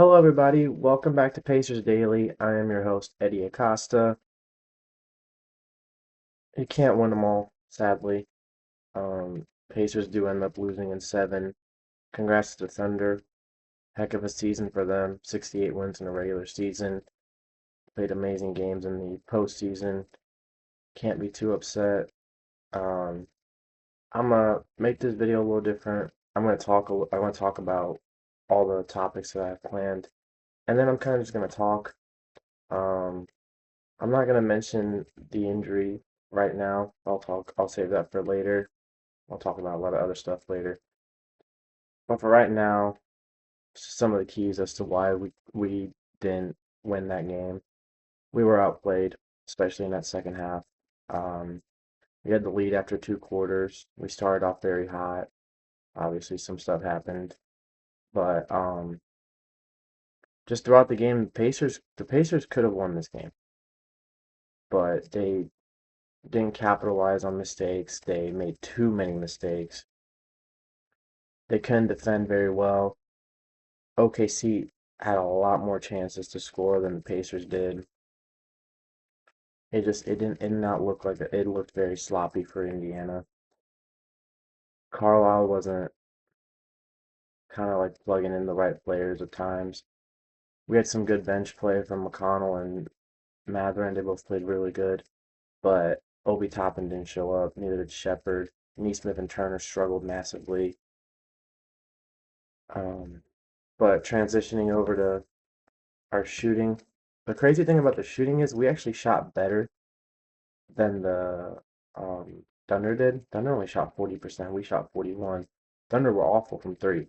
Hello, everybody. Welcome back to Pacers Daily. I am your host, Hery Acosta. You can't win them all, sadly. Pacers do end up losing in seven. Congrats to the Thunder. Heck of a season for them. 68 wins in the regular season. Played amazing games in the postseason. Can't be too upset. Um, I'm gonna make this video a little different. I want to talk about all the topics that I've planned, and then I'm kind of just gonna talk. Um, I'm not gonna mention the injury right now. I'll save that for later. I'll talk about a lot of other stuff later. But for right now, some of the keys as to why we didn't win that game. We were outplayed, especially in that second half. Um, we had the lead after two quarters. We started off very hot. Obviously, some stuff happened, but just throughout the game, the Pacers could have won this game, but they didn't capitalize on mistakes. They made too many mistakes. They couldn't defend very well. OKC had a lot more chances to score than the Pacers did. It did not look like it looked very sloppy for Indiana. Carlisle wasn't kind of like plugging in the right players at times. We had some good bench play from McConnell and Mathurin. They both played really good, but Obi Toppin didn't show up. Neither did Shepard. Neesmith and Turner struggled massively. Um, but transitioning over to our shooting. The crazy thing about the shooting is we actually shot better than the Thunder did. Thunder only shot 40%. We shot 41. Thunder were awful from three.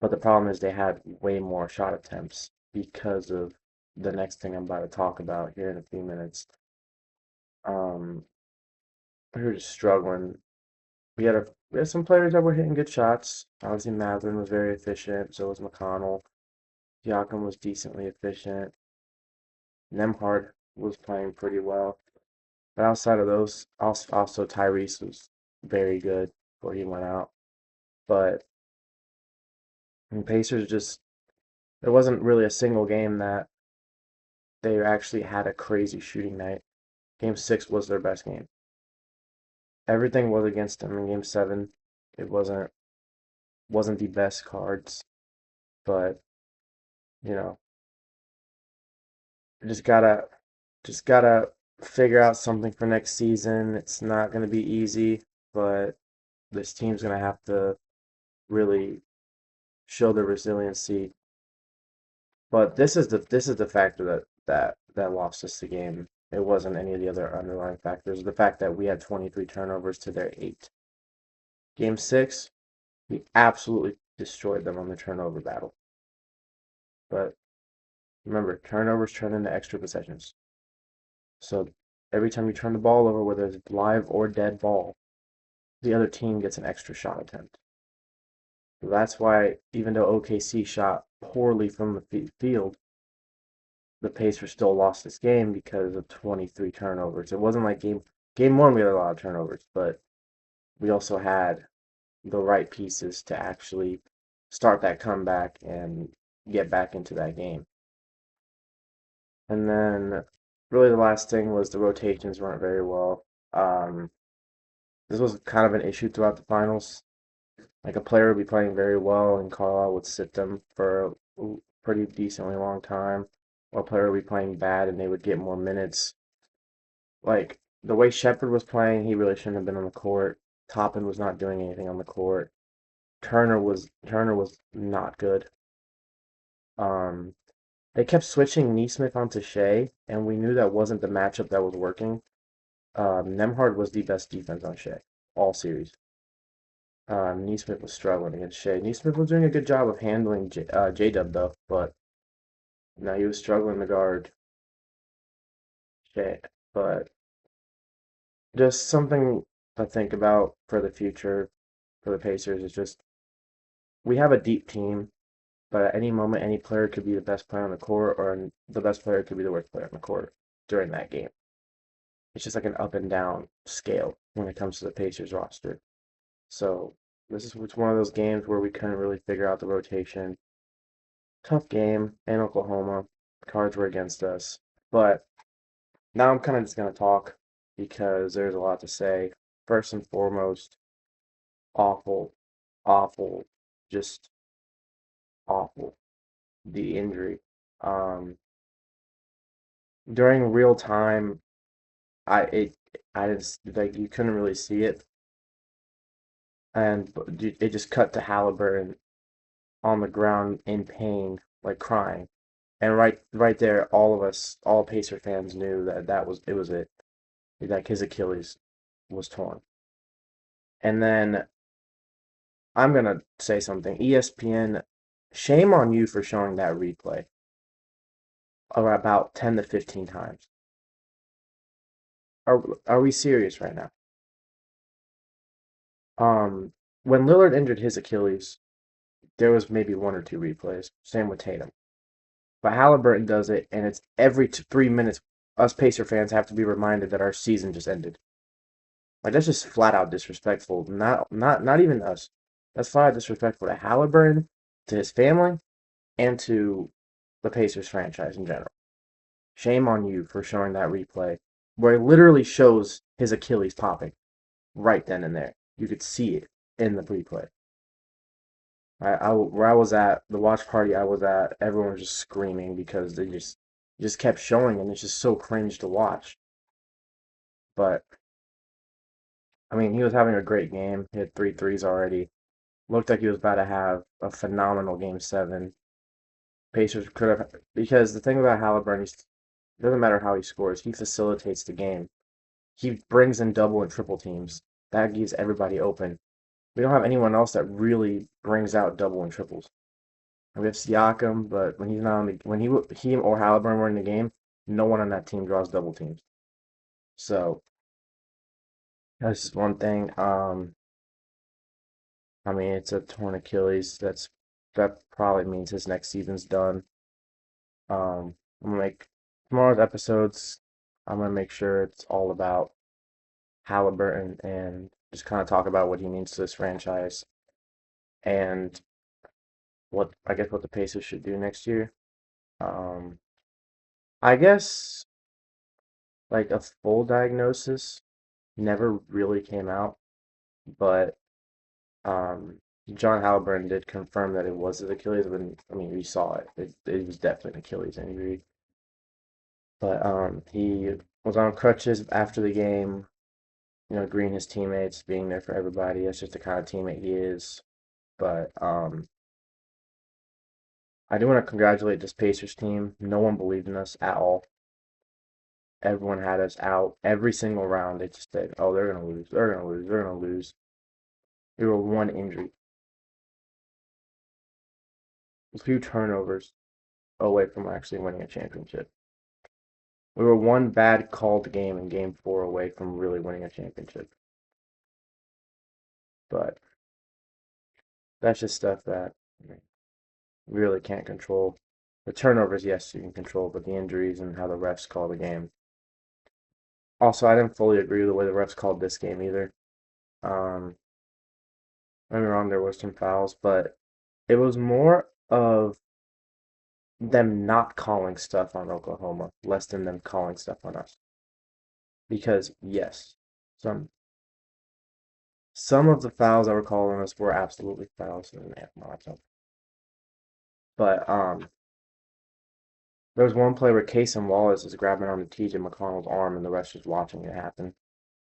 But the problem is they had way more shot attempts because of the next thing I'm about to talk about here in a few minutes. Um, we were just struggling. We had some players that were hitting good shots. Obviously, Mathurin was very efficient. So was McConnell. Siakam was decently efficient. Nemhard was playing pretty well. But outside of those, also Tyrese was very good before he went out. But Pacers just, it wasn't really a single game that they actually had a crazy shooting night. Game six was their best game. Everything was against them in game seven. It wasn't the best cards, but you know, just gotta just gotta figure out something for next season. It's not gonna be easy, but this team's gonna have to really show their resiliency. But this is the factor that lost us the game. It wasn't any of the other underlying factors. The fact that we had 23 turnovers to their 8. Game 6, we absolutely destroyed them on the turnover battle. But remember, turnovers turn into extra possessions. So every time you turn the ball over, whether it's live or dead ball, the other team gets an extra shot attempt. So that's why even though OKC shot poorly from the field, the Pacers still lost this game because of 23 turnovers. It wasn't like game one we had a lot of turnovers, but we also had the right pieces to actually start that comeback and get back into that game. And then really the last thing was the rotations weren't very well. Um, this was kind of an issue throughout the finals. Like a player would be playing very well, and Carlisle would sit them for a pretty decently long time, or a player would be playing bad, and they would get more minutes. Like the way Shepard was playing, he really shouldn't have been on the court. Toppin was not doing anything on the court. Turner was not good. Um, they kept switching Neesmith onto Shea, and we knew that wasn't the matchup that was working. Nemhard was the best defense on Shea all series. Neesmith was struggling against Shea. Neesmith was doing a good job of handling J-Dub though, but now he was struggling to guard Shea. But just something to think about for the future for the Pacers is just we have a deep team, but at any moment, any player could be the best player on the court, or the best player could be the worst player on the court during that game. It's just like an up and down scale when it comes to the Pacers roster. So this is it's one of those games where we couldn't really figure out the rotation. Tough game in Oklahoma. Cards were against us. But now I'm kind of just going to talk because there's a lot to say. First and foremost, awful, awful, just awful. The injury. Um, during real time, I it I didn't like you couldn't really see it, and it just cut to Halliburton on the ground in pain, like crying. And right there, all of us, all Pacer fans knew that it was it. Like his Achilles was torn. And then I'm gonna say something. ESPN, shame on you for showing that replay about 10 to 15 times. Are we serious right now? Um, when Lillard injured his Achilles, there was maybe one or two replays. Same with Tatum. But Halliburton does it, and it's every 3 minutes. Us Pacer fans have to be reminded that our season just ended. Like that's just flat out disrespectful. Not even us. That's flat out disrespectful to Halliburton, to his family, and to the Pacers franchise in general. Shame on you for showing that replay where it literally shows his Achilles popping right then and there. You could see it in the replay. Where I was at, the watch party I was at, everyone was just screaming because they just kept showing and it's just so cringe to watch. But I mean, he was having a great game. He had three threes already. Looked like he was about to have a phenomenal game seven. Pacers could have because the thing about Halliburton, it doesn't matter how he scores, he facilitates the game. He brings in double and triple teams. That gives everybody open. We don't have anyone else that really brings out double and triples. We have Siakam, but when he's not on the he or Halliburton were in the game, no one on that team draws double teams. So that's one thing. I mean it's a torn Achilles. That probably means his next season's done. I'm gonna make tomorrow's episodes. I'm gonna make sure it's all about Halliburton and just kind of talk about what he means to this franchise and what I guess what the Pacers should do next year. Um, I guess like a full diagnosis never really came out, but um, John Halliburton did confirm that it was his Achilles. When I mean, we saw it. It was definitely an Achilles injury. But he was on crutches after the game. Greeting his teammates, being there for everybody. That's just the kind of teammate he is. But I do want to congratulate this Pacers team. No one believed in us at all. Everyone had us out every single round. They just said, "Oh, they're gonna lose. They're gonna lose. They're gonna lose." We were one injury, a few turnovers away from actually winning a championship. We were one bad called game in Game 4 away from really winning a championship. But that's just stuff that we really can't control. The turnovers, yes, you can control, but the injuries and how the refs call the game. Also, I didn't fully agree with the way the refs called this game either. Um, don't get me wrong, there was some fouls, but it was more of them not calling stuff on Oklahoma, less than them calling stuff on us. Because yes, some some of the fouls that were called on us were absolutely fouls, and but there was one play where Casey Wallace is grabbing onto TJ McConnell's arm, and the rest just watching it happen.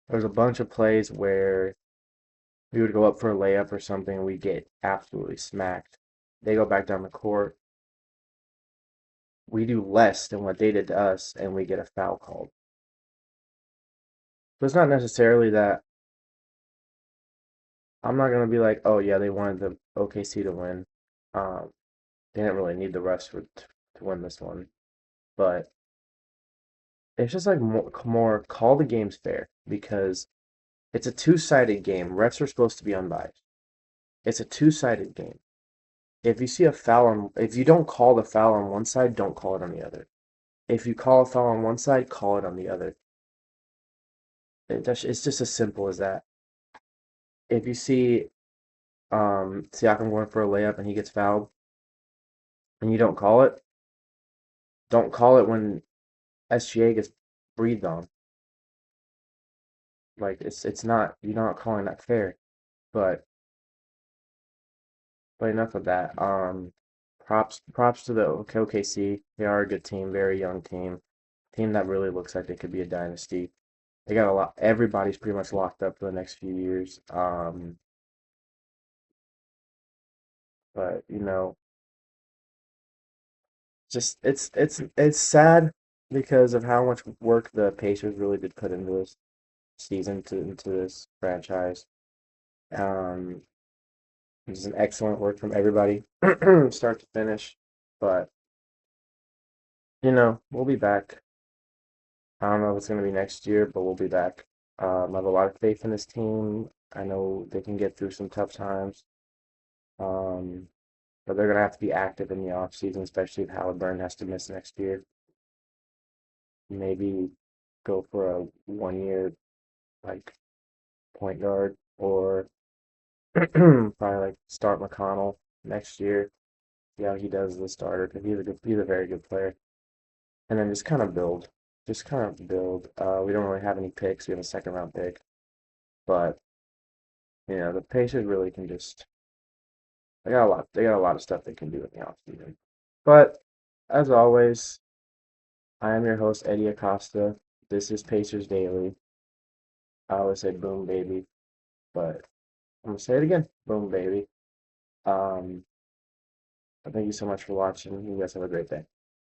There was a bunch of plays where we would go up for a layup or something, and we get absolutely smacked. They go back down the court. We do less than what they did to us, and we get a foul called. So it's not necessarily that I'm not gonna be like, oh yeah, they wanted the OKC to win. Um, they didn't really need the rest to win this one, but it's just like more call the games fair because it's a two-sided game. Refs are supposed to be unbiased. It's a two-sided game. If you see a foul if you don't call the foul on one side, don't call it on the other. If you call a foul on one side, call it on the other. It's just as simple as that. If you see Siakam going for a layup and he gets fouled, and you don't call it when SGA gets breathed on. Like it's not you're not calling that fair. But enough of that. Props to the OKC. They are a good team, very young team that really looks like they could be a dynasty. They got a lot. Everybody's pretty much locked up for the next few years. But just it's sad because of how much work the Pacers really did put into this season into this franchise. Um, it was an excellent work from everybody, start to finish. But we'll be back. I don't know if it's going to be next year, but we'll be back. I have a lot of faith in this team. I know they can get through some tough times, um, but they're going to have to be active in the off season, especially if Halliburton has to miss next year. Maybe go for a 1 year like point guard, or probably like start McConnell next year. See how he does as a starter because he's a very good player. And then just kind of build. We don't really have any picks. We have a second round pick, but the Pacers really can just they got a lot of stuff they can do in the offseason. But as always, I am your host, Eddie Acosta. This is Pacers Daily. I always say boom baby, but I'm gonna say it again. Boom baby. Um, thank you so much for watching. You guys have a great day.